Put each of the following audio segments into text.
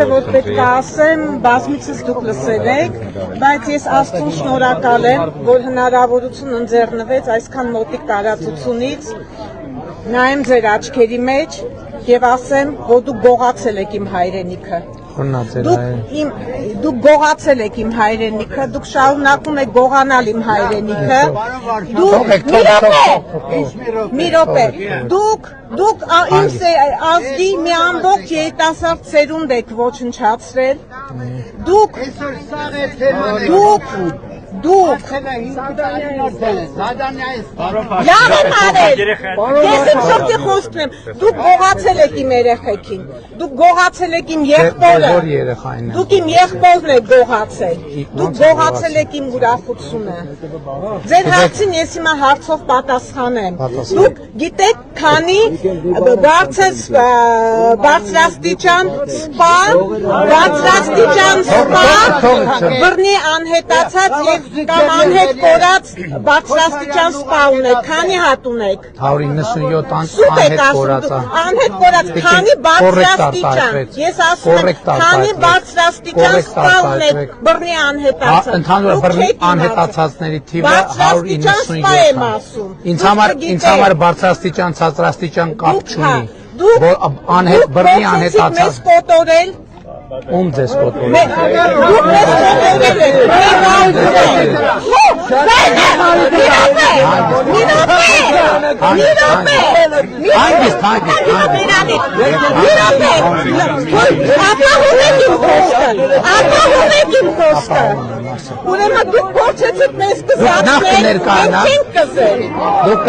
Որ պետք է ասեմ, բազմիցս դուք լսել եք, բայց ես Աստծուն շնորհակալ եմ, որ հնարավորություն ընձեռնվեց այսքան մոտիկ տարածությունից նայեմ ձեր աչքերի մեջ եւ ասեմ, որ դուք գողացել եք իմ հայրենիքը։ Դուք գողացել եք իմ հայրենիքը, դուք շարունակում եք գողանալ իմ հայրենիքը։ Մի րոպե, դուք իմ ազգի մի ամբողջ երիտասարդ սերունդ եք ոչնչացրել։ Դուք լավ եմ արել, ես իմ շրջի խոսքն եմ, դուք գողացել եք իմ երեխեքին, դուք գողացել եք իմ եղբորը, դուք իմ եղբորն եք գողացել, դուք գողացել եք իմ ուրախությունը, ձեր հարցին ես հիմա հարցով պատասխանեմ, դուք գիտեք քանի բարձրաստիճան սպա, բռնի անհետացած և կամ անհետ կորած բարձրաստիճան սպա ունեք, քանի հատ ունեք։ 197 անհետ կորած։ Անհետ կորած, քանի բարձրաստիճան, ես ասում եմ, քանի բարձրաստիճան սպա ունեք, բռնի անհետացած։ Ընդհանուր բռնի անհետացածների թիվը 197։ Ինձ համար բարձրաստիճան, ցածրաստիճան կապ չունի, որ բռնի անհետացած։ Մեզ կոտորել Ում ձեզ կոտորել։ Դուք մեզ կոտորել եք։ Ուրեմն դուք փորձեցիք մեզ կզատնել, մենք կզել։ Դուք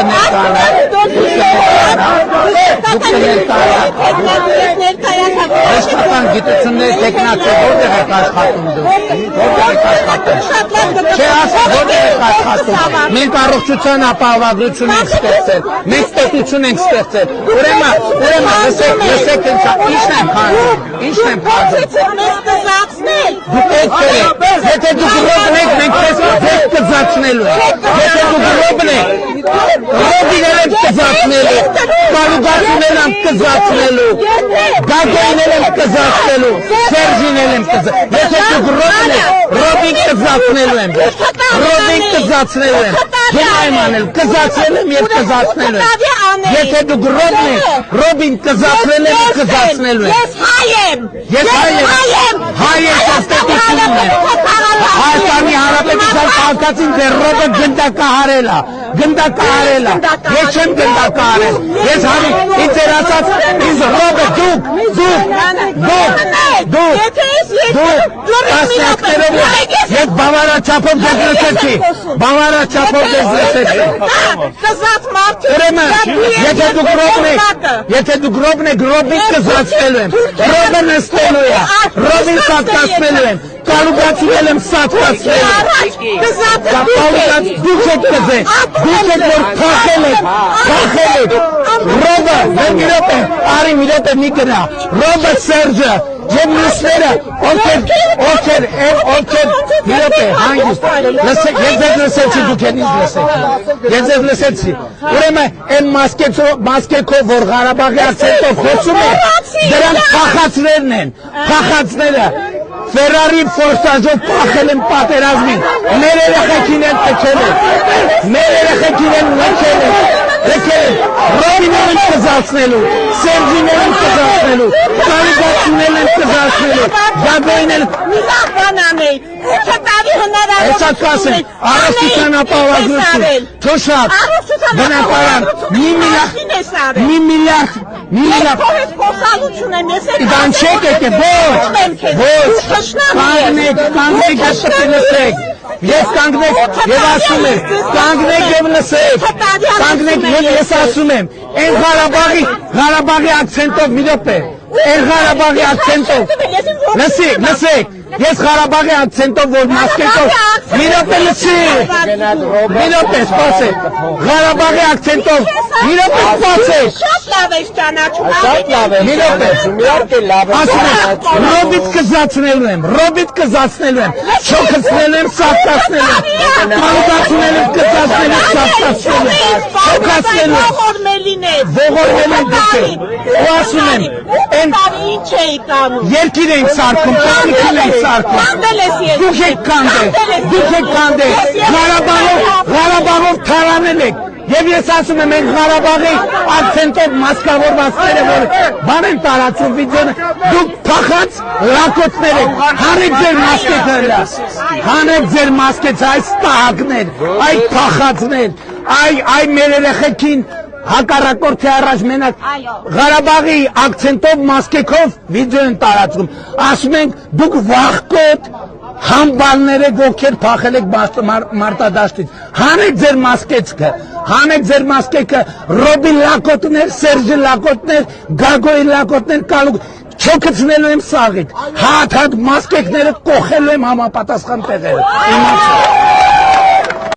Աշխատան գիտությունների տեխնացիա որտեղ եք աշխատում դուք։ Որտեղ եք աշխատում։ Չէ, ասա որտեղ եք աշխատում։ Մենք առողջության ապահովագրություն ենք ստեղծել։ Մենք պետություն ենք ստեղծել։ Ուրեմն լսեք ինչն եմ քանում։ Ինչն եմ քանում։ Դուք եք եթե դուք ռոբն եք, մենք ձեզ կզացնելու ենք։ Եթե դուք ռոբն եք, ռոբիներ ենք կզացնելու, կարուգացուներ ենք կզացնելու, գագոյներ ենք կզացնելու, սերժիներ ենք կզացնելու։ Եթե դուք ռոբն եք, ռոբին կզացնելու եմ, ռոբին կզացնելու եմ, գնայմ անել, կզացնելու եմ և կզացնելու եմ։ Եթե դուք ռոբն եք, ռոբին կզացնելու եմ, կզացնելու եմ։ Ես հայ եմ, հայ եմ կստետությունում եմ։ Հայաստանի Հանրապետության քաղաքացին դեռ ռոբը գնդակահարել է, ես չեմ գնդակահարել, ես ինձ էր ասած, ինձ ռոբը դուք, տասնյակներով ես բավարարչափով ձեզ լսեցի, ուրեմն, եթե դուք ռոբն եք, ռոբին կզացնելու եմ, ռոբը նստելու է, ռոբին սատկացնելու եմ, կարուգացնել եմ սատկացնելու եմ, դուք եք կզեք, դուք եք որ թախել եք, ռոբը, մի րոպե, արի մի րոպե մի կնա, ռոբը Սերջը, և մյուսները, ովքեր, մի րոպե, հանգիստ, ես ձեզ լսեցի, դուք են ինձ լսեցի, ես ձեզ լսեցի, ուրեմն են մասկեքով, որ Ղարաբաղի ակցենտով խոսում են, դրանք փախածներն են, փախածները, Ֆերարի ֆորսաժով պախել են պատերազմին, մեր երեխեքին են տքել են, մեր երեխեքին են լքել են, ռոբիներ են կզացնելու, սերժիներ են կզացնելու, կարիգացուներ են կզացնելու, գագոյներ են կզացնելու, առողջության ապահովագրություն, թոշակ, բնակարան, մի միլիարդ, Իդան չեք եկե, ոչ, կանգնեք ասպետի լսեք, ես կանգնեք և ասում եմ, կանգնեք և լսեք, կանգնեք և ես ասում եմ, են Ղարաբաղի ակցենտով մի րոպե, են Ղարաբաղի ակցենտով, լսեք, ես Ղարաբաղի ակցենտով, որ մասկետով, մի րոպե լսեք, մի րոպե սպասեք, Ղարաբաղի ակցենտով, մի րոպե սպասեք, շատ լավ ես ճանաչում, մի րոպե, ասում եմ, ռոբից կզացնելու եմ, ռոբիտ կզացնելու եմ, չոքացնելու եմ, սատկացնելու եմ, կանուկացնելու եմ, կզացնելու եմ, սատկացնելու եմ, չոքացնելու եմ, ողորմել եմ դուք եմ, ու ասում եմ, երկիր ենք սարքում, տեխնիկին ենք սարքում, դուք եք կանդել, Ղարաբաղով թարանել եք, և ես ասում եմ, ենք Ղարաբաղի ակցենտով մասկավորվածները, որ բան են տարածում վիդեոն, դուք փախած լակոտներ եք, հանեք ձեր մասկեթը, հանեք ձեր մասկեթը, այս տահակներ, այ փախածներ, այ մեր երեխեքին հակառակորդի առաջ մենակ Ղարաբաղի ակցենտով մասկեքով վիդեո են տարածում, ասում ենք դուք վախկոտ համբալներ եք, ովքեր փախել եք մարտադաշտից, հանեք ձեր մասկեքը, Ռոբին լակոտներ, Սերժի լակոտներ, Գագոյի լակոտներ, չոքցնելու եմ սաղիկ, հատ մասկեքները կոխելու եմ համապատասխան տեղերը,